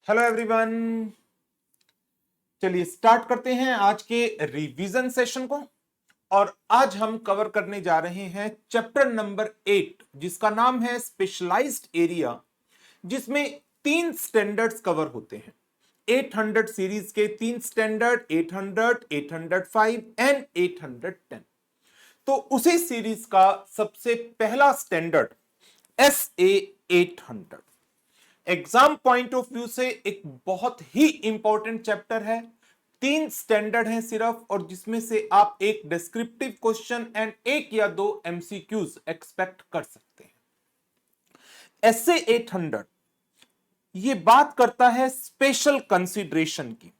Hello everyone. चलिए start करते हैं आज के रिवीजन सेशन को। और आज हम कवर करने जा रहे हैं चैप्टर नंबर 8 जिसका नाम है स्पेशलाइज्ड एरिया, जिसमें तीन स्टैंडर्ड्स कवर होते हैं। 800 सीरीज के तीन स्टैंडर्ड 800, 805 एंड 810। तो उसी सीरीज का सबसे पहला standard SA 800 exam point of view से एक बहुत ही इंपॉर्टेंट चैप्टर है। तीन स्टैंडर्ड हैं सिर्फ, और जिसमें से आप एक डिस्क्रिप्टिव क्वेश्चन एंड एक या दो MCQs एक्सपेक्ट कर सकते हैं। SA 800 ये बात करता है स्पेशल कंसीडरेशन की।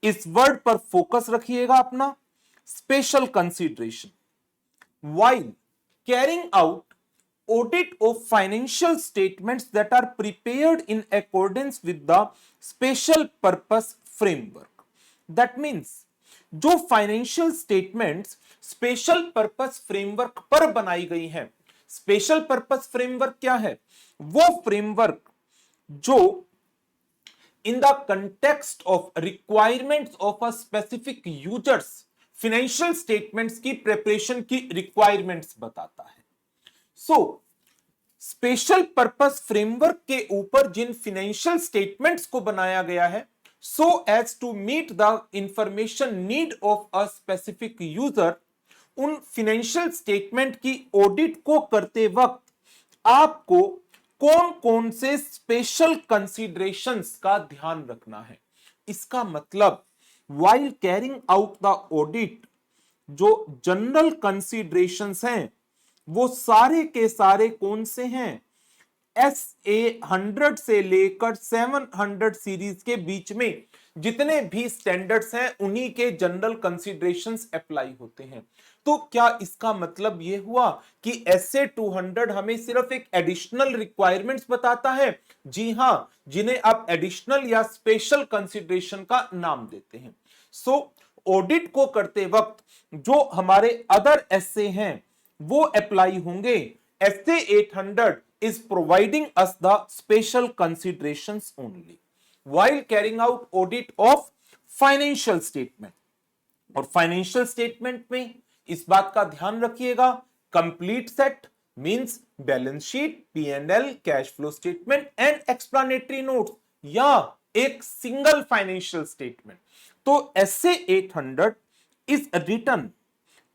इस वर्ड पर फोकस रखिएगा अपना, special consideration. while carrying out audit of financial statements that are prepared in accordance with the special purpose framework. That means जो financial statements special purpose framework पर बनाई गई हैं। स्पेशल पर्पस फ्रेमवर्क क्या है? वो फ्रेमवर्क जो in the context of requirements of a specific users financial statements की प्रिपरेशन की रिक्वायरमेंट्स बताता है। सो स्पेशल पर्पस फ्रेमवर्क के ऊपर जिन फाइनेंशियल स्टेटमेंट्स को बनाया गया है, so as to meet the information need of a specific user, उन फाइनेंशियल स्टेटमेंट की ऑडिट को करते वक्त आपको कौन कौन से स्पेशल कंसीडरेशंस का ध्यान रखना है। इसका मतलब while carrying out the audit, जो जनरल कंसीडरेशंस हैं वो सारे के सारे कौन से हैं? SA 100 से लेकर 700 सीरीज के बीच में जितने भी स्टैंडर्ड्स हैं उन्हीं के जनरल कंसीडरेशंस अप्लाई होते हैं। तो क्या इसका मतलब यह हुआ कि SA 200 हमें सिर्फ एक एडिशनल रिक्वायरमेंट्स बताता है? जी हां, जिन्हें आप एडिशनल या स्पेशल कंसीडरेशन का नाम देते हैं। सो ऑडिट को करते वक्त जो हमारे अदर SA हैं वो अप्लाई होंगे। SA 800 is providing us the special considerations only while carrying out audit of financial statement। और फाइनेंशियल स्टेटमेंट में इस बात का ध्यान रखिएगा, complete set means balance sheet, P&L, cash flow statement and explanatory notes, या एक सिंगल फाइनेंशियल स्टेटमेंट। तो SA 800 is written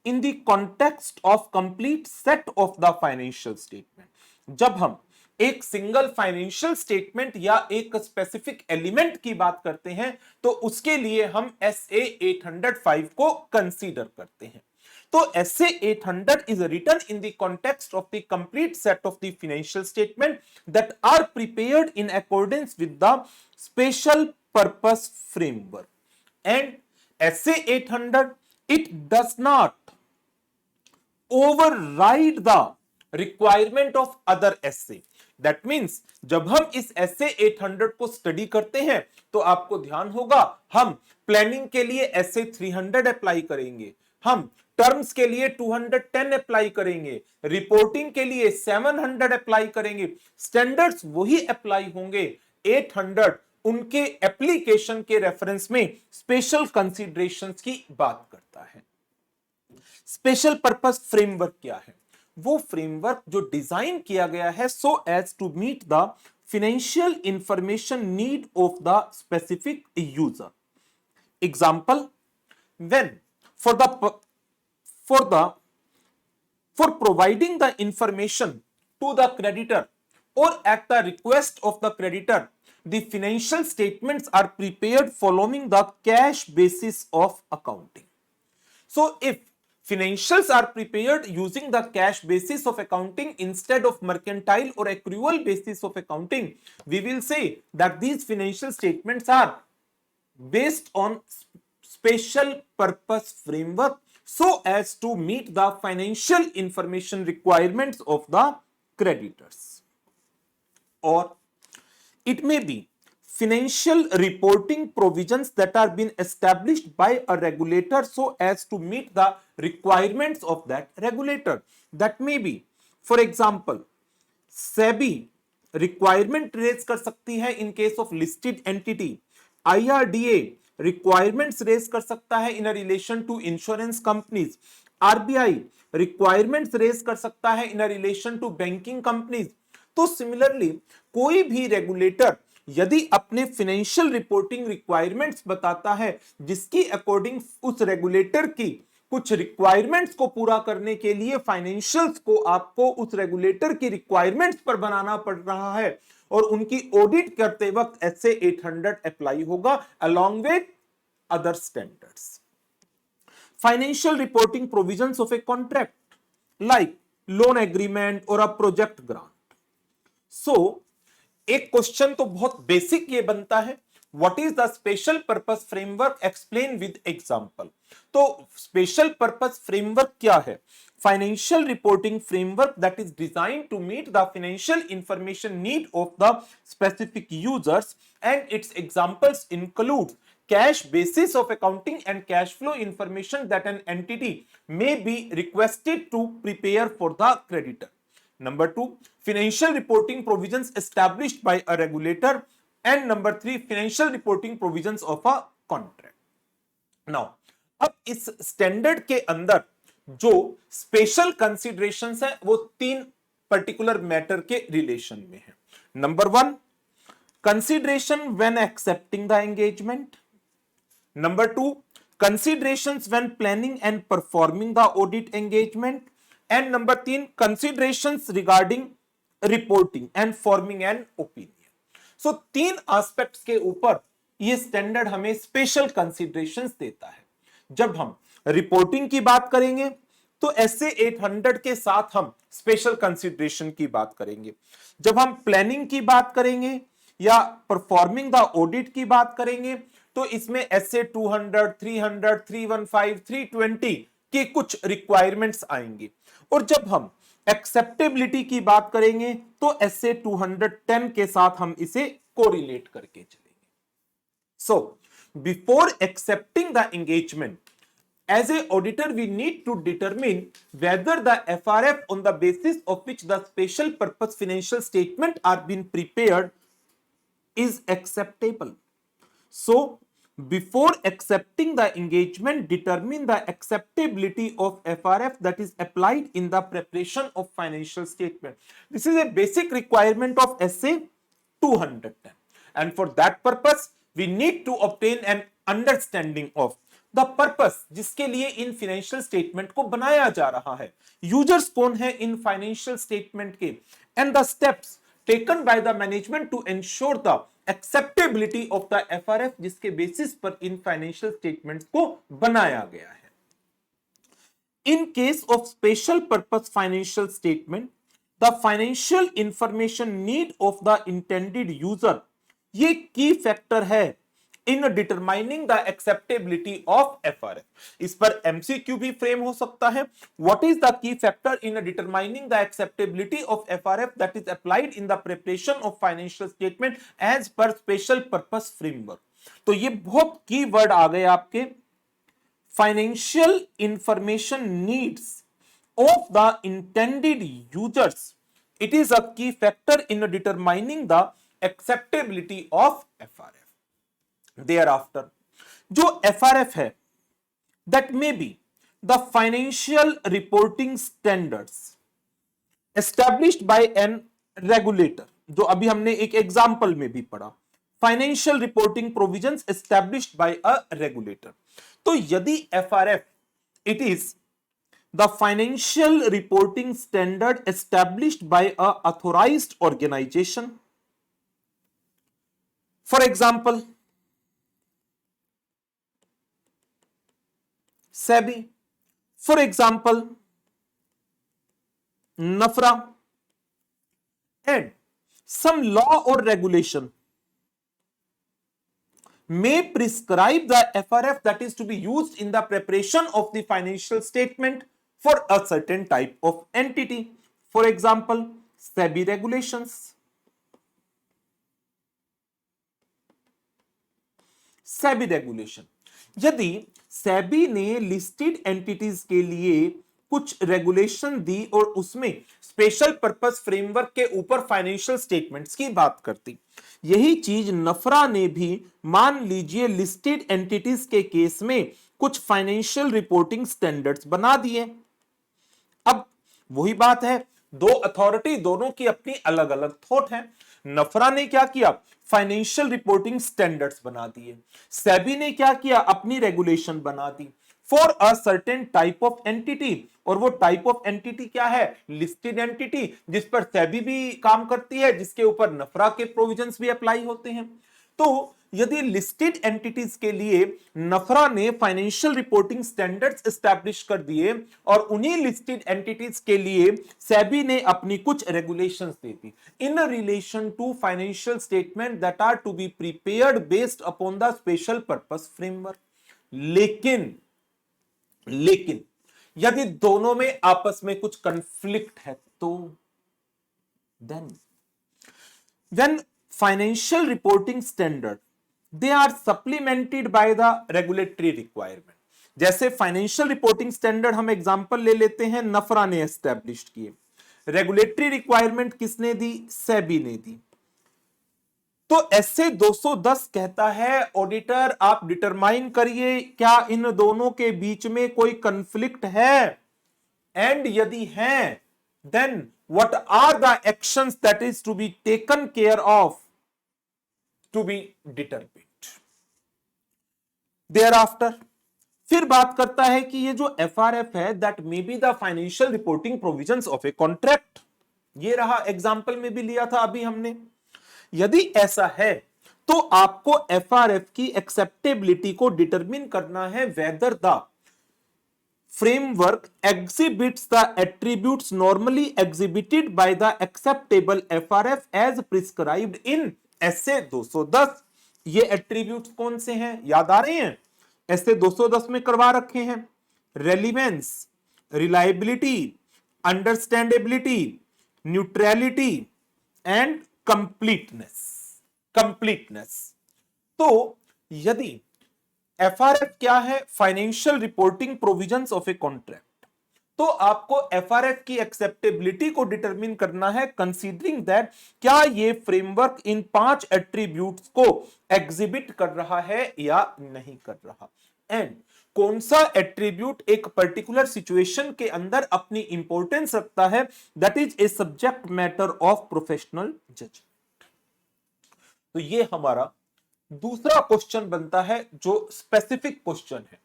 in the context of complete set of the financial statement। जब हम एक सिंगल फाइनेंशियल स्टेटमेंट या एक specific element की बात करते हैं तो उसके लिए हम SA 805 को कंसीडर करते हैं। तो SA 800 is written in the context of the complete set of the financial statement that are prepared in accordance with the special purpose framework, and SA 800 it does not override the requirement of other SA। That means जब हम इस SA 800 को study करते हैं तो आपको ध्यान होगा हम प्लानिंग के लिए SA 300 अप्लाई करेंगे, हम टर्म्स के लिए 210 अप्लाई करेंगे, रिपोर्टिंग के लिए 700 अप्लाई करेंगे। स्टैंडर्ड्स वही अप्लाई होंगे। 800 उनके एप्लीकेशन के रेफरेंस में स्पेशल कंसीडरेशंस की बात करता है। स्पेशल पर्पस फ्रेमवर्क क्या है? वो फ्रेमवर्क जो डिजाइन किया गया है so as to meet the financial information need of the specific user. Example, when for providing the information to the creditor or at the request of the creditor, the financial statements are prepared following the cash basis of accounting। So if financials are prepared using the cash basis of accounting instead of mercantile or accrual basis of accounting, we will say that these financial statements are based on special purpose framework so as to meet the financial information requirements of the creditors। Or it may be financial reporting provisions that are been established by a regulator so as to meet the requirements of that regulator। That may be, for example, SEBI requirement raise कर सकती है in case of listed entity. IRDA requirements raise कर सकता है in relation to insurance companies. RBI requirements raise कर सकता है in relation to banking companies. तो सिमिलरली कोई भी रेगुलेटर यदि अपने फाइनेंशियल रिपोर्टिंग रिक्वायरमेंट्स बताता है जिसकी अकॉर्डिंग उस रेगुलेटर की कुछ रिक्वायरमेंट्स को पूरा करने के लिए फाइनेंशियल्स को आपको उस रेगुलेटर की रिक्वायरमेंट्स पर बनाना पड़ रहा है और उनकी ऑडिट करते वक्त SA 800 अप्लाई होगा along with other standards. Financial reporting provisions of a contract like loan agreement और अ प्रोजेक्ट ग्रांट। सो एक क्वेश्चन तो बहुत बेसिक ये बनता है, what is the special purpose framework, explain with example. तो स्पेशल पर्पस फ्रेमवर्क क्या है? Financial reporting framework that is designed to meet the financial information need of the specific users and its examples include cash basis of accounting and cash flow information that an entity may be requested to prepare for the creditor. Number 2, financial reporting provisions established by a regulator. And number 3, financial reporting provisions of a contract. Now, अब इस standard के अंदर जो special considerations है वो 3 particular matter के relation में है। Number 1, consideration when accepting the engagement. Number 2, considerations when planning and performing the audit engagement. And number 3, considerations regarding reporting and forming an opinion. So 3 aspects के ऊपर ये standard हमें special considerations देता है। जब हम रिपोर्टिंग की बात करेंगे तो SA 800 के साथ हम स्पेशल कंसिडरेशन की बात करेंगे। जब हम प्लानिंग की बात करेंगे या परफॉर्मिंग द ऑडिट की बात करेंगे तो इसमें SA 200, 300, 315, 320 की कुछ रिक्वायरमेंट्स आएंगी। और जब हम एक्सेप्टेबिलिटी की बात करेंगे तो SA 210 के साथ हम इसे कोरिलेट करके चलेंगे। So before accepting the engagement as a auditor we need to determine whether the FRF on the basis of which the special purpose financial statement are being prepared is acceptable. So before accepting the engagement, determine the acceptability of FRF that is applied in the preparation of financial statement. This is a basic requirement of SA 210, and for that purpose we need to obtain an understanding of the purpose जिसके लिए इन financial statement को बनाया जा रहा है, users कौन है इन फाइनेंशियल स्टेटमेंट के, and the steps taken by the management to ensure the acceptability of the FRF जिसके बेसिस पर इन फाइनेंशियल स्टेटमेंट्स को बनाया गया है। In case of special purpose financial statement the financial information need of the intended user ये key factor है in determining the acceptability of FRF। इस पर MCQ भी फ्रेम हो सकता है। What is the key factor in determining the acceptability of FRF that is applied in the preparation of financial statement as per special purpose framework. तो ये बहुत key word आ गए आपके, financial information needs of the intended users, it is a key factor in determining the acceptability of FRF। Thereafter, जो FRF है that may be the financial reporting standards established by an regulator, जो अभी हमने एक example में भी पढ़ा, financial reporting provisions established by a regulator. तो यदि FRF it is the financial reporting standard established by a authorized organization, for example SEBI, for example NAFRA, and some law or regulation may prescribe the FRF that is to be used in the preparation of the financial statement for a certain type of entity. For example, SEBI regulations. SEBI regulation, यदि सेबी ने listed entities के लिए कुछ regulation दी और उसमें special purpose framework के ऊपर financial statements की बात करती। यही चीज नफरा ने भी मान लीजिए लिस्टेड एंटिटीज के केस में कुछ फाइनेंशियल रिपोर्टिंग स्टैंडर्ड्स बना दिए। अब वही बात है, दो अथॉरिटी दोनों की अपनी अलग अलग थॉट है। नफरा ने क्या किया, फाइनेंशियल रिपोर्टिंग स्टैंडर्ड्स बना दिए। सेबी ने क्या किया, अपनी रेगुलेशन बना दी for a certain type of entity, और वो टाइप ऑफ एंटिटी क्या है, लिस्टेड एंटिटी, जिस पर सेबी भी काम करती है, जिसके ऊपर नफरा के प्रोविजंस भी अप्लाई होते हैं। तो यदि लिस्टेड एंटिटीज के लिए नफरा ने फाइनेंशियल रिपोर्टिंग स्टैंडर्ड्स एस्टैब्लिश कर दिए और उन्हीं लिस्टेड एंटिटीज के लिए सेबी ने अपनी कुछ रेगुलेशंस दे दी in relation to financial statement that are to be prepared based upon the special purpose framework. लेकिन यदि दोनों में आपस में कुछ कंफ्लिक्ट है तो then financial reporting standard they are supplemented by the regulatory requirement। जैसे फाइनेंशियल रिपोर्टिंग स्टैंडर्ड हम एग्जांपल ले लेते हैं, नफरा ने एस्टैब्लिश किए, रेगुलेटरी रिक्वायरमेंट किसने दी, सेबी ने दी। तो ऐसे 210 कहता है ऑडिटर आप डिटरमाइन करिए क्या इन दोनों के बीच में कोई कंफ्लिक्ट है, एंड यदि है then what are the actions that is to be taken care of to be determined। thereafter फिर बात करता है कि ये जो एफआरएफ है that may be the financial reporting provisions of a contract, ये रहा एग्जांपल में भी लिया था अभी हमने। यदि ऐसा है तो आपको एफआरएफ की एक्सेप्टेबिलिटी को डिटरमिन करना है whether the framework exhibits the attributes normally exhibited by the acceptable FRF as prescribed in SA 210। ये एट्रीब्यूट्स कौन से हैं, याद आ रहे हैं, SA 210 में करवा रखे हैं, relevance, reliability, understandability, neutrality and completeness. तो यदि एफआरएफ क्या है, financial reporting provisions of a contract, तो आपको एफआरएफ की एक्सेप्टेबिलिटी को डिटरमिन करना है कंसीडरिंग दैट क्या ये फ्रेमवर्क इन 5 एट्रीब्यूट्स को एग्जिबिट कर रहा है या नहीं कर रहा, एंड कौन सा एट्रीब्यूट एक पर्टिकुलर सिचुएशन के अंदर अपनी इंपॉर्टेंस रखता है, that is a subject matter of professional judgement. तो ये हमारा दूसरा क्वेश्चन बनता है जो स्पेसिफिक क्वेश्चन है।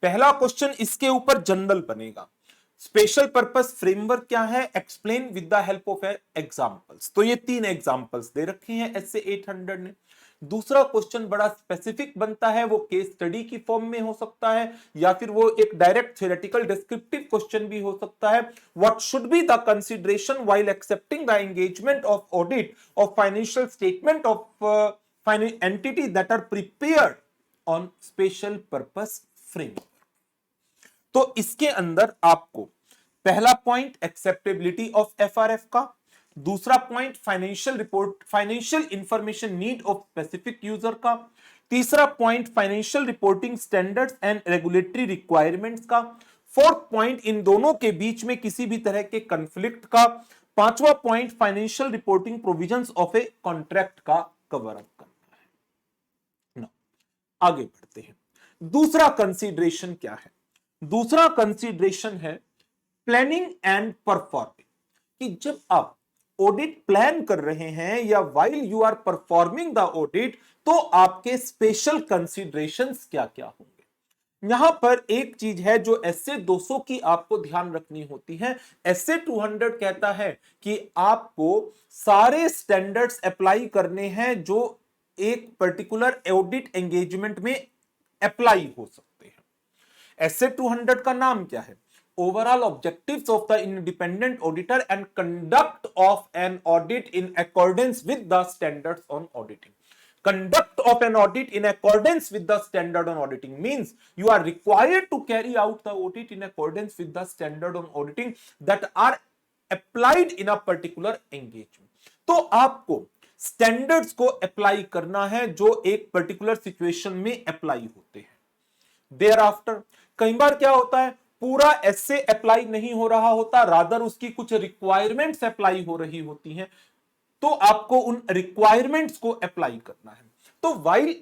पहला क्वेश्चन इसके ऊपर जनरल बनेगा, स्पेशल पर्पस फ्रेमवर्क क्या है, explain with the help of examples. तो ये 3 एग्जांपल्स दे रखे हैं एसए 800 ने। दूसरा क्वेश्चन बड़ा स्पेसिफिक बनता है, वो केस स्टडी की फॉर्म में हो सकता है या फिर वो एक डायरेक्ट थ्योरेटिकल डिस्क्रिप्टिव क्वेश्चन भी हो सकता है। What should be the consideration while accepting the engagement of audit of financial statement of entity that are prepared on special purpose framework। तो इसके अंदर आपको पहला पॉइंट एक्सेप्टेबिलिटी ऑफ एफआरएफ का, दूसरा point financial information need of specific user का, तीसरा point financial reporting standards and regulatory requirements का, फोर्थ पॉइंट इन दोनों के बीच में किसी भी तरह के कंफ्लिक्ट का, पांचवा point financial reporting provisions of a contract का कवर अप करना। आगे बढ़ते हैं, दूसरा कंसीडरेशन क्या है, दूसरा कंसीडरेशन है प्लानिंग एंड परफॉर्मिंग, कि जब आप ऑडिट प्लान कर रहे हैं या while you are performing the audit तो आपके स्पेशल कंसीडरेशंस क्या क्या होंगे। यहां पर एक चीज है जो एसए 200 की आपको ध्यान रखनी होती है। एसए 200 कहता है कि आपको सारे स्टैंडर्ड्स अप्लाई करने हैं जो एक पर्टिकुलर ऑडिट एंगेजमेंट में अप्लाई हो सकते हैं। एसए 200 का नाम क्या है, overall objectives of the independent auditor and conduct of an audit in accordance with the standards on auditing. Conduct of an audit in accordance with the standard on auditing means you are required to carry out the audit in accordance with the standard on auditing that are applied in a particular engagement। तो आपको standards को apply करना है जो एक particular situation में apply होते हैं। देयरआफ्टर कई बार क्या होता है, पूरा एसए अप्लाई नहीं हो रहा होता, रादर उसकी कुछ रिक्वायरमेंट्स अप्लाई हो रही होती हैं, तो आपको उन रिक्वायरमेंट्स को अप्लाई करना है। तो while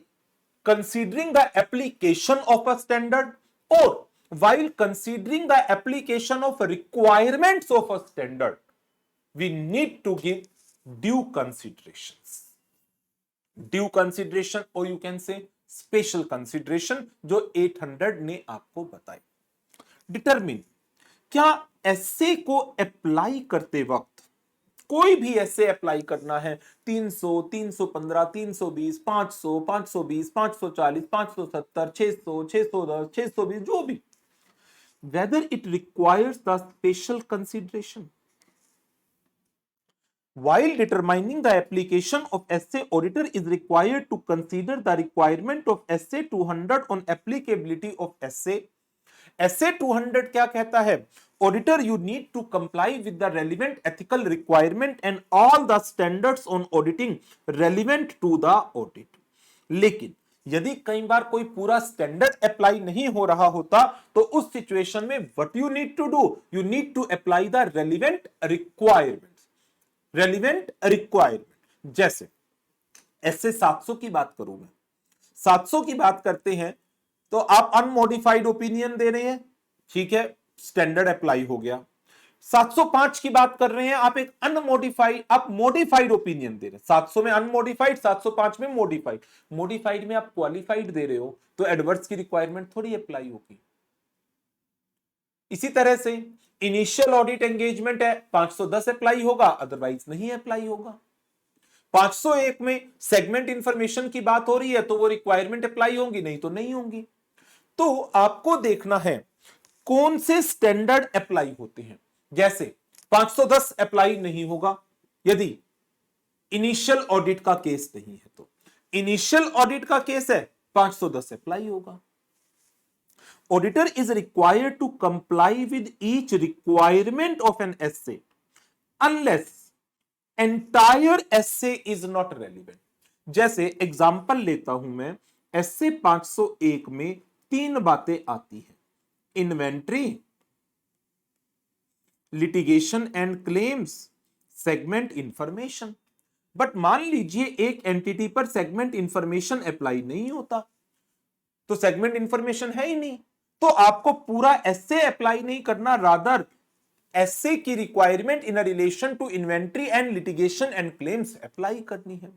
considering the application of a standard और while considering the application of requirements of a standard, we need to give due considerations. Due consideration or you can say special consideration जो 800 ने आपको बताई। Determine, क्या S A को apply करते वक्त कोई भी एसए अप्लाई करना है 300, 315, 320, 500, 520, 540, 570, 600, 610, 620, जो भी, whether it requires the special consideration. While determining the application of SA, auditor is required to consider the requirement of SA 200 on applicability of SA. SA 200 क्या कहता है? Auditor, you need to comply with the relevant ethical requirement and all the standards on auditing relevant to the audit. लेकिन यदि कई बार कोई पूरा standard apply नहीं हो रहा होता, तो उस सिचुएशन में what you need to do, you need to apply the relevant requirement. Relevant requirement जैसे ऐसे 700 की बात करूं मैं, 700 की बात करते हैं तो आप अनमोडिफाइड ओपिनियन दे रहे हैं, ठीक है, स्टैंडर्ड अप्लाई हो गया। 705 की बात कर रहे हैं, आप एक अनमोडिफाइड, आप मोडिफाइड ओपिनियन दे रहे हैं। 700 में अनमोडिफाइड, 705 में मोडिफाइड। मोडिफाइड में आप क्वालिफाइड दे रहे हो तो एडवर्स की रिक्वायरमेंट थोड़ी अप्लाई होगी। इसी तरह से इनिशियल ऑडिट एंगेजमेंट है, 510 अप्लाई होगा, अदरवाइज नहीं अप्लाई होगा। 501 में सेगमेंट इंफॉर्मेशन की बात हो रही है तो वो रिक्वायरमेंट अप्लाई होंगी, नहीं तो नहीं होंगी। तो आपको देखना है कौन से स्टैंडर्ड अप्लाई होते हैं। जैसे 510 अप्लाई नहीं होगा यदि इनिशियल ऑडिट का केस नहीं है, तो इनिशियल ऑडिट का केस है 510 अप्लाई होगा। Auditor is required to comply with each requirement of an essay unless entire essay is not relevant. जैसे एग्जाम्पल लेता हूं मैं, एसए 501 में 3 बातें आती हैं, inventory, litigation and claims, segment information. But मान लीजिए एक एंटिटी पर सेगमेंट इंफॉर्मेशन अप्लाई नहीं होता, तो सेगमेंट इंफॉर्मेशन है ही नहीं, तो आपको पूरा एसए अप्लाई नहीं करना, रादर एसए की requirement in relation to inventory and litigation and claims apply करनी है।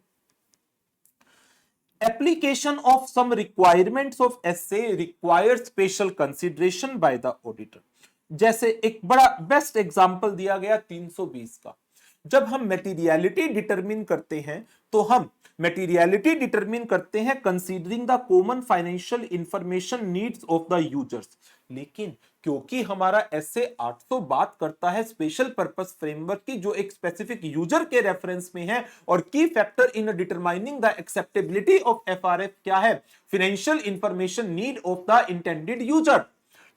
Application of some requirements of SA require special consideration by the auditor. जैसे एक बड़ा बेस्ट एग्जांपल दिया गया 320 का। जब हम मटेरियलिटी डिटरमिन करते हैं तो हम मटेरियलिटी डिटरमिन करते हैं considering the common financial information needs of the users. लेकिन क्योंकि हमारा एसए 800 बात करता है स्पेशल पर्पस फ्रेमवर्क की, जो एक स्पेसिफिक यूजर के रेफरेंस में है, और की factor in determining the acceptability of FRF क्या है, financial information need of the intended user.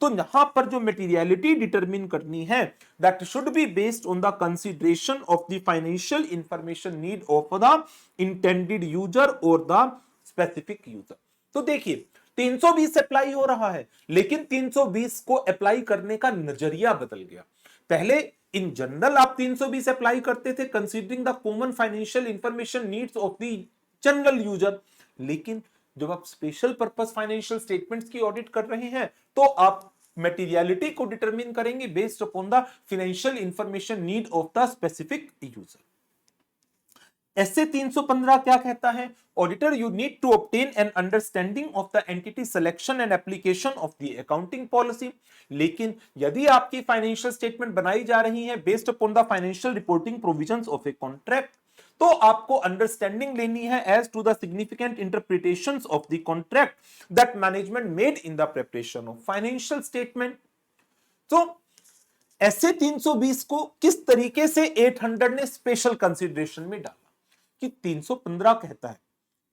तो यहां पर जो मटेरियलिटी डिटरमिन करनी है, that should be based on the consideration of the financial information need of the intended user और the specific user. तो देखिए 320 अप्लाई हो रहा है, लेकिन 320 को अप्लाई करने का नजरिया बदल गया। पहले इन जनरल आप 320 अप्लाई करते थे considering the common financial information needs of the general user, लेकिन जब आप स्पेशल पर्पस फाइनेंशियल स्टेटमेंट्स की ऑडिट कर रहे हैं तो आप मटेरियलिटी को डिटरमिन करेंगे based upon the financial information need of the specific user. SA 315 क्या कहता है, auditor you need to obtain an understanding of the entity selection and application of the accounting policy. लेकिन यदि आपकी फाइनेंशियल स्टेटमेंट बनाई जा रही है based upon the financial reporting provisions of a contract, तो आपको अंडरस्टैंडिंग लेनी है as to the significant interpretations of the contract that management made in the preparation of financial statement. तो एसए 320 को किस तरीके से 800 ने स्पेशल कंसीडरेशन में डाला कि 315 कहता है,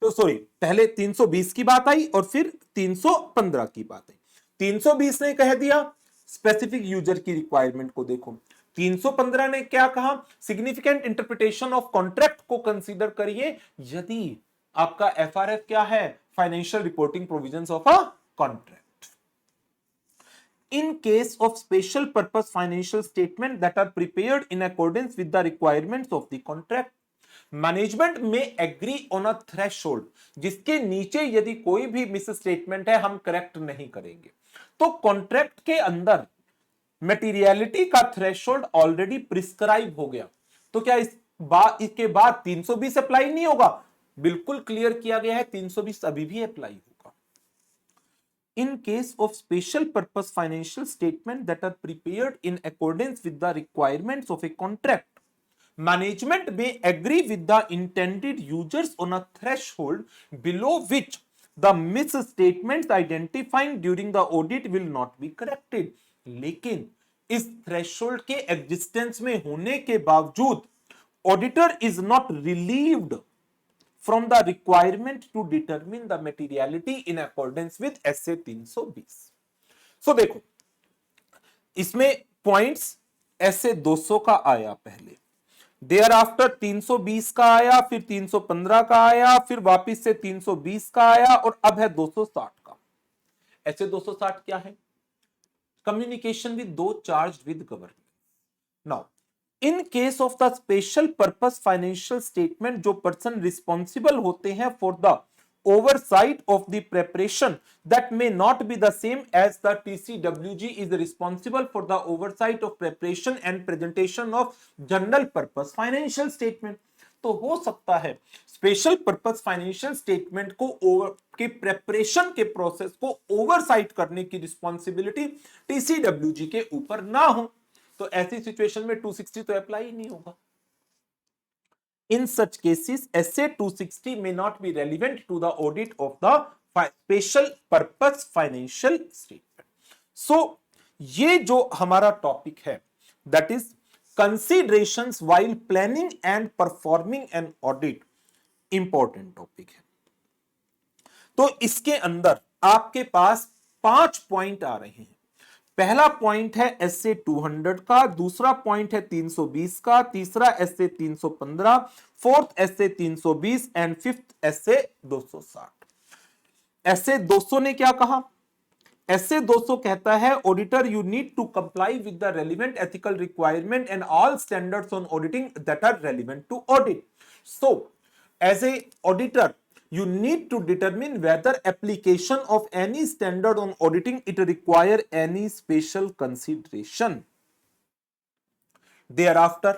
तो सॉरी पहले 320 की बात आई और फिर 315 की बात आई। 320 ने कह दिया स्पेसिफिक यूजर की रिक्वायरमेंट को देखो, 315 ने क्या कहा, सिग्निफिकेंट इंटरप्रिटेशन ऑफ कॉन्ट्रैक्ट को कंसीडर करिए यदि आपका एफआरएफ क्या है, financial reporting provisions of a contract. in case of special purpose financial statement that are prepared in accordance with the requirements of the contract, management में agree on a threshold, जिसके नीचे यदि कोई भी मिस स्टेटमेंट है हम correct नहीं करेंगे। तो कॉन्ट्रैक्ट के अंदर मटेरियलिटी का थ्रेशोल्ड ऑलरेडी प्रिस्क्राइब हो गया, तो क्या इसके बाद 320 अप्लाई नहीं होगा? बिल्कुल क्लियर किया गया है, 320 अभी भी अप्लाई होगा। In case of special purpose financial statement that are prepared in accordance with the requirements of a contract, management may agree with the intended users on a threshold below which the misstatements identifying during the audit will not be corrected। लेकिन इस threshold के existence में होने के बावजूद auditor is not relieved from the requirement to determine the materiality in accordance with SA 320। so देखो इसमें points SA 200 का आया पहले, देयर आफ्टर 320 का आया, फिर 315 का आया, फिर वापिस से 320 का आया और अब है 260 का। SA 260 क्या है? कम्युनिकेशन विद दो charged with government. Now in case of the special purpose financial statement, जो पर्सन रिस्पॉन्सिबल होते हैं for the oversight of the preparation that may not be the same as the TCWG is responsible for the oversight of preparation and presentation of general purpose financial statement। तो हो सकता है special purpose financial statement को के preparation के process को oversight करने की रिस्पॉन्सिबिलिटी TCWG के ऊपर ना हो, तो ऐसी सिचुएशन में 260 तो अप्लाई ही नहीं होगा। In such cases, SA 260 may not be relevant to the audit of the special purpose financial statement। So, ये जो हमारा टॉपिक है, that is considerations while planning and performing an audit, important topic है। तो इसके अंदर आपके पास 5 पॉइंट आ रहे हैं। पहला पॉइंट है SA 200 का, दूसरा पॉइंट है 320 का, तीसरा SA 315, fourth SA 320 and fifth SA 260। SA 200 ने क्या कहा? SA 200 कहता है auditor you need to comply with the relevant ethical requirement and all standards on auditing that are relevant to audit. So as a auditor you need to determine whether application of any standard on auditing it require any special consideration। thereafter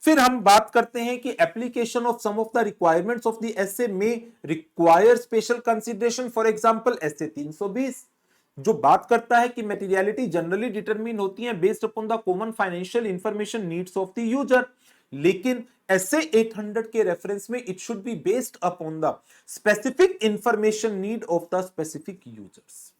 फिर हम बात करते हैं कि application of some of the requirements of the SA may require special consideration। for example SA 320 जो बात करता है कि materiality generally determine होती है based upon the common financial information needs of the user, लेकिन SA 800 के रेफरेंस में it should be based upon the specific information need of the specific users.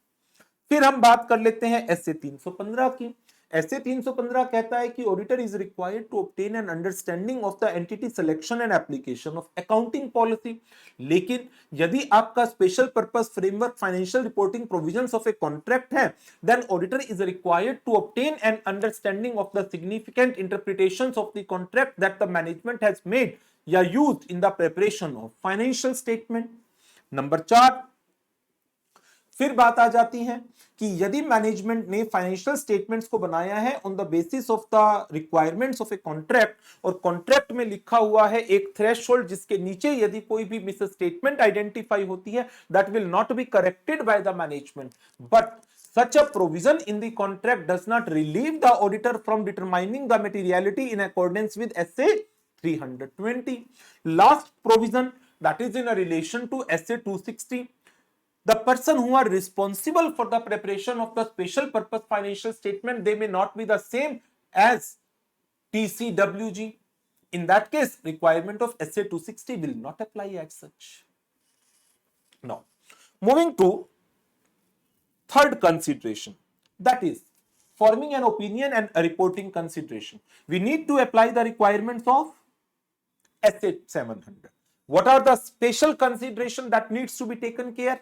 फिर हम बात कर लेते हैं SA 315 की। SA 315 कहता है कि auditor is required to obtain an understanding of the entity selection and application of accounting policy. लेकिन यदि आपका special purpose framework financial reporting provisions of a contract है, then auditor is required to obtain an understanding of the significant interpretations of the contract that the management has made या used in the preparation of financial statement. Number 4 फिर बात आ जाती है कि यदि management ने financial statements को बनाया है on the basis of the requirements of a contract, और कॉन्ट्रैक्ट में लिखा हुआ है एक थ्रेशोल्ड जिसके नीचे यदि कोई भी मिस स्टेटमेंट आइडेंटिफाई होती है, that will not be corrected bye the management, but such a provision in the contract does not relieve the auditor from determining the materiality in accordance with SA 320। last provision, that is in a relation to SA 260, the person who are responsible for the preparation of the special purpose financial statement, they may not be the same as TCWG। in that case requirement of SA 260 will not apply as such। now moving to third consideration, that is forming an opinion and a reporting consideration, we need to apply the requirements of SA 700। what are the special consideration that needs to be taken care?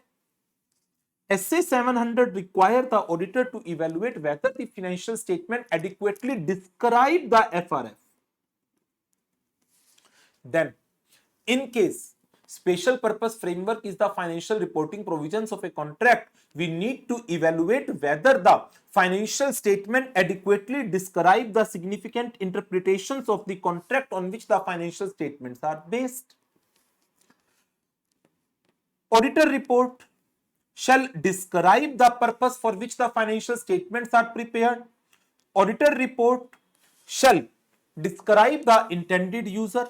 SA 700 require the auditor to evaluate whether the financial statement adequately describe the FRF। then in case special purpose framework is the financial reporting provisions of a contract. We need to evaluate whether the financial statement adequately describe the significant interpretations of the contract on which the financial statements are based. Auditor report shall describe the purpose for which the financial statements are prepared. Auditor report shall describe the intended user.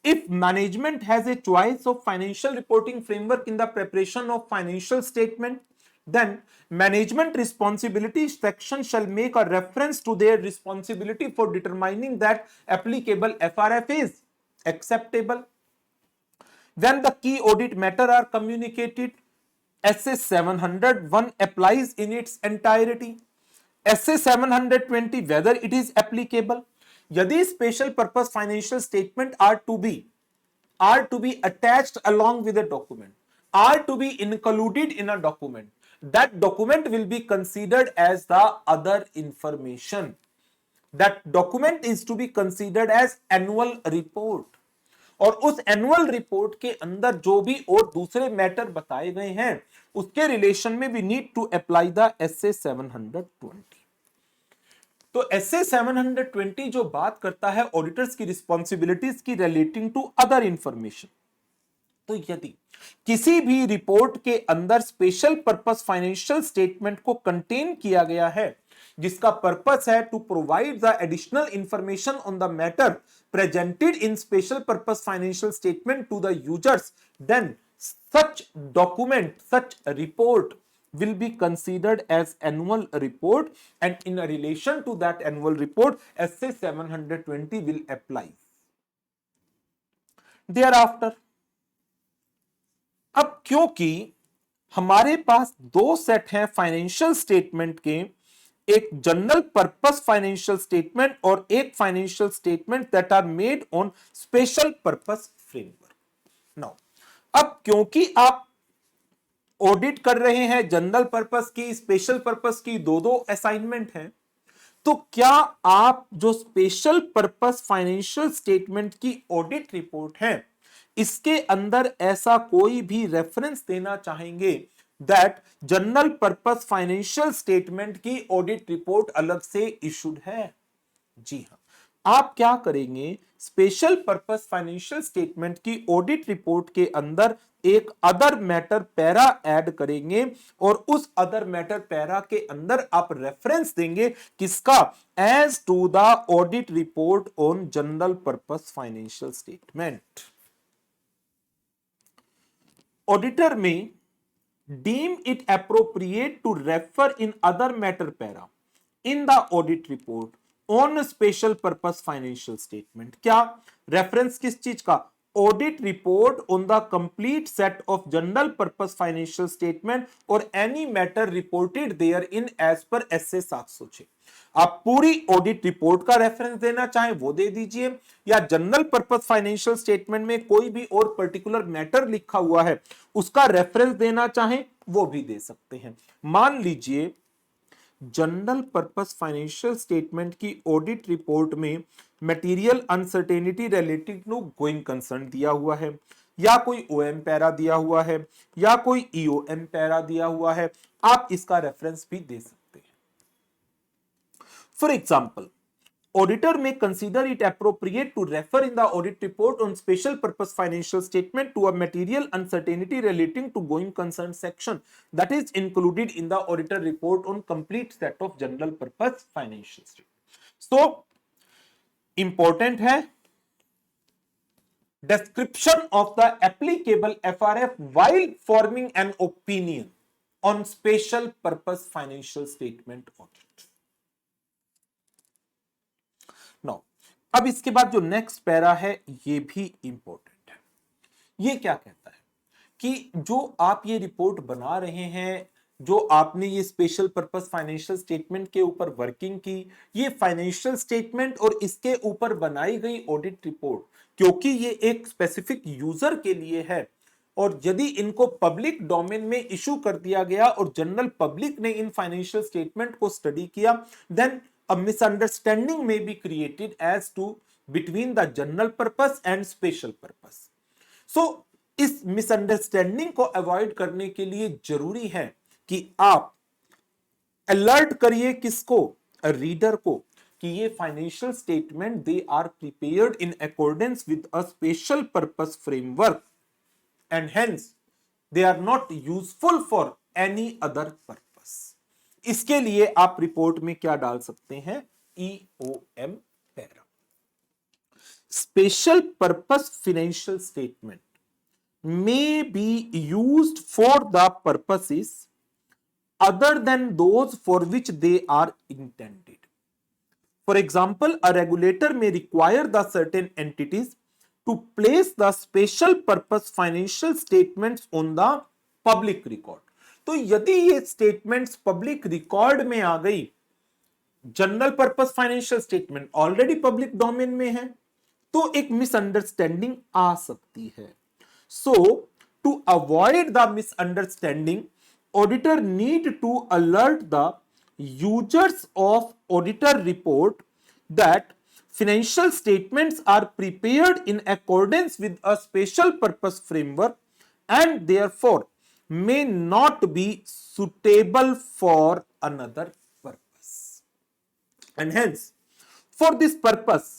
If management has a choice of financial reporting framework in the preparation of financial statement, then management responsibility section shall make a reference to their responsibility for determining that applicable FRF is acceptable. When the key audit matter are communicated, SA 701 applies in its entirety. SA 720 whether it is applicable. यदि special purpose financial statement are to be attached along with a document, are to be included in a document, that document will be considered as the other information. That document is to be considered as annual report. और उस annual report के अंदर जो भी और दूसरे matter बताए गए हैं उसके रिलेशन में we need to apply the SA 720. तो SA 720 जो बात करता है ऑडिटर्स की रिस्पॉन्सिबिलिटीज की रिलेटिंग टू अदर इंफॉर्मेशन. तो यदि किसी भी रिपोर्ट के अंदर स्पेशल पर्पस फाइनेंशियल स्टेटमेंट को कंटेन किया गया है जिसका पर्पस है to provide the additional information on the matter presented in special purpose financial statement to the users, then such document, such report will be considered as annual report, and in relation to that annual report SA 720 will apply. Thereafter, अब क्योंकि हमारे पास दो set हैं financial statement के, एक general purpose financial statement और एक financial statement that are made on special purpose framework. Now अब क्योंकि आप ऑडिट कर रहे हैं जनरल पर्पस की, स्पेशल पर्पस की, दो असाइनमेंट हैं, तो क्या आप जो स्पेशल पर्पस फाइनेंशियल स्टेटमेंट की ऑडिट रिपोर्ट है इसके अंदर ऐसा कोई भी रेफरेंस देना चाहेंगे that general purpose financial statement की ऑडिट रिपोर्ट अलग से इशूड है? जी हां, आप क्या करेंगे, स्पेशल पर्पस फाइनेंशियल स्टेटमेंट की ऑडिट रिपोर्ट के अंदर एक अदर मैटर पैरा ऐड करेंगे और उस अदर मैटर पैरा के अंदर आप रेफरेंस देंगे किसका? As to the audit report on general purpose financial statement. Auditor में deem it appropriate to refer in other matter para in the audit report on special purpose financial statement. क्या reference किस चीज का? Audit report on the complete set of general purpose financial statement और any matter reported therein as per SA 706. आप पूरी audit report का reference देना चाहें वो दे दीजिए, या जनरल पर्पस फाइनेंशियल स्टेटमेंट में कोई भी और पर्टिकुलर मैटर लिखा हुआ है उसका रेफरेंस देना चाहें वो भी दे सकते हैं. मान लीजिए जनरल पर्पस फाइनेंशियल स्टेटमेंट की ऑडिट रिपोर्ट में material uncertainty related to going concern दिया हुआ है, या कोई OM पैरा दिया हुआ है, या कोई EOM पैरा दिया हुआ है, आप इसका रेफरेंस भी दे सकते हैं. For example, auditor may consider it appropriate to refer in the audit report on special purpose financial statement to a material uncertainty relating to going concern section that is included in the auditor report on complete set of general purpose financial statement. So important है description of the applicable FRF while forming an opinion on special purpose financial statement audit. Now, अब इसके बाद जो next para है ये भी important है. ये क्या कहता है कि जो आप ये रिपोर्ट बना रहे हैं, जो आपने ये स्पेशल पर्पस फाइनेंशियल स्टेटमेंट के ऊपर वर्किंग की, ये फाइनेंशियल स्टेटमेंट और इसके ऊपर बनाई गई ऑडिट रिपोर्ट, क्योंकि ये एक स्पेसिफिक यूजर के लिए है और यदि इनको पब्लिक डोमेन में इशू कर दिया गया और जनरल पब्लिक ने इन फाइनेंशियल स्टेटमेंट को स्टडी किया, then a misunderstanding may be created as to between the general purpose and special purpose. So इस मिसअंडरस्टैंडिंग को अवॉइड करने के लिए जरूरी है कि आप अलर्ट करिए किसको, रीडर को, कि ये financial statement they are prepared in accordance with a special purpose framework and hence they are not useful for any other purpose. इसके लिए आप रिपोर्ट में क्या डाल सकते हैं, EOM para. Special purpose financial statement may be used for the purposes other than those for which they are intended. For example, a regulator may require the certain entities to place the special purpose financial statements on the public record. तो यदि ये statements public record में आ गई, general purpose financial statement already public domain में है, तो एक misunderstanding आ सकती है। So, to avoid the misunderstanding, auditor need to alert the users of auditor report that financial statements are prepared in accordance with a special purpose framework and therefore may not be suitable for another purpose. And hence, for this purpose,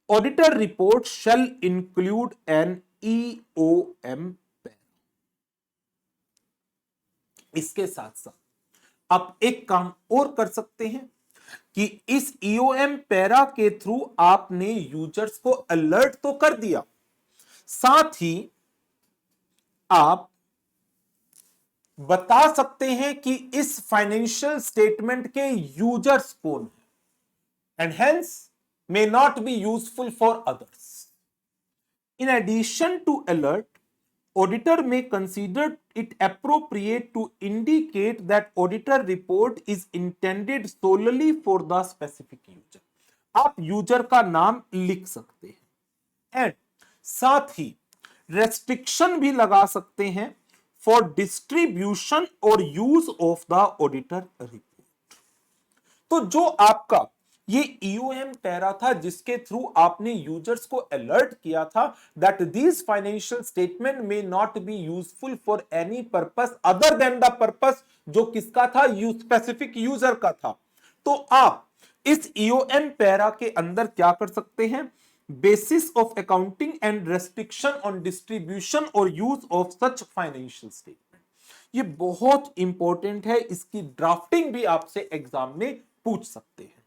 auditor report shall include an EOM para. इसके साथ साथ आप एक काम और कर सकते हैं कि इस EOM पैरा के थ्रू आपने यूजर्स को अलर्ट तो कर दिया, साथ ही आप बता सकते हैं कि इस फाइनेंशियल स्टेटमेंट के यूजर्स कौन है and hence may not be useful for others. In addition to alert, auditor may consider it appropriate to indicate that auditor report is intended solely for the specific user. आप user का नाम लिख सकते हैं and साथ ही restriction भी लगा सकते हैं फॉर डिस्ट्रीब्यूशन और use of the auditor report. तो जो आपका ये EOM पैरा था जिसके थ्रू आपने यूजर्स को अलर्ट किया था that this financial statement may not be useful for any purpose other than the purpose, जो किसका था, स्पेसिफिक यूजर का था। तो आप इस EOM पैरा के अंदर क्या कर सकते हैं, basis of accounting and restriction on distribution और use of such financial statement. ये बहुत इंपॉर्टेंट है, इसकी ड्राफ्टिंग भी आपसे एग्जाम में पूछ सकते हैं।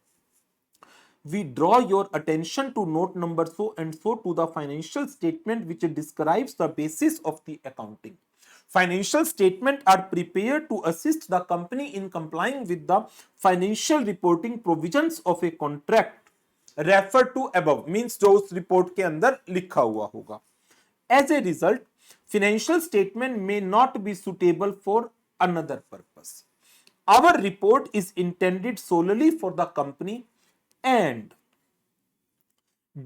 We draw your attention to note number so and so to the financial statement which describes the basis of the accounting. Financial statements are prepared to assist the company in complying with the financial reporting provisions of a contract referred to above, means जो उस report के अंदर लिखा हुआ होगा। As a result, financial statement may not be suitable for another purpose. Our report is intended solely for the company and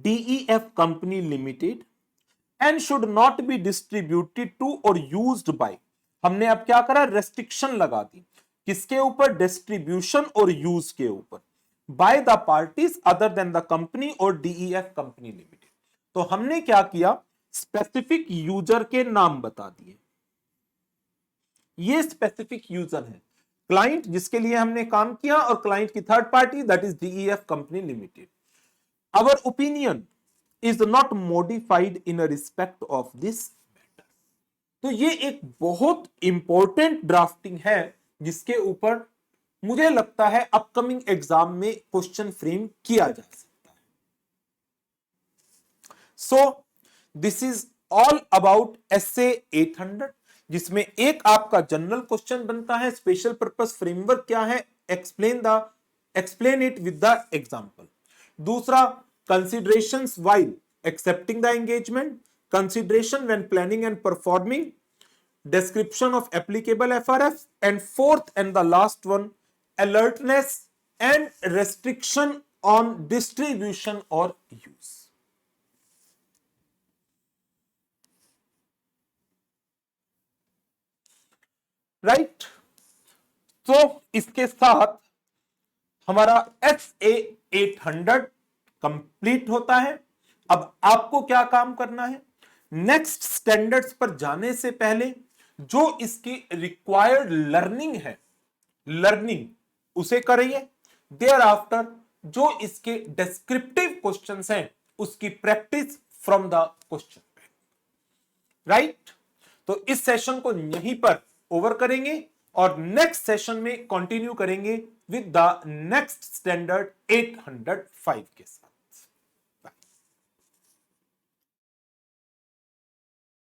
DEF Company Limited and should not be distributed to or used by। हमने अब क्या करा, restriction लगा दी, किसके ऊपर, distribution और use के ऊपर, by the parties other than the company और DEF कंपनी लिमिटेड। तो हमने क्या किया, स्पेसिफिक यूजर के नाम बता दिए, ये स्पेसिफिक यूजर है, क्लाइंट जिसके लिए हमने काम किया और क्लाइंट की third party that is DEF company limited. Our opinion is not modified in respect of this matter. तो ये एक बहुत इंपॉर्टेंट ड्राफ्टिंग है जिसके ऊपर मुझे लगता है अपकमिंग एग्जाम में क्वेश्चन फ्रेम किया जा सकता है। So this is all about essay 800, जिसमें एक आपका जनरल क्वेश्चन बनता है, स्पेशल पर्पस फ्रेमवर्क क्या है, explain it with the example. दूसरा, considerations while accepting the engagement, consideration when planning and performing, description of applicable FRF, and fourth and the last one, alertness and restriction on distribution or use. Right तो इसके साथ हमारा SA 800 complete होता है। अब आपको क्या काम करना है, नेक्स्ट स्टैंडर्ड्स पर जाने से पहले जो इसकी रिक्वायर्ड लर्निंग है, लर्निंग उसे करिए। देयर आफ्टर जो इसके डिस्क्रिप्टिव क्वेश्चंस हैं उसकी practice from the question bank, right. तो इस सेशन को यहीं पर ओवर करेंगे और नेक्स्ट सेशन में कंटिन्यू करेंगे विद द नेक्स्ट स्टैंडर्ड 805 के साथ।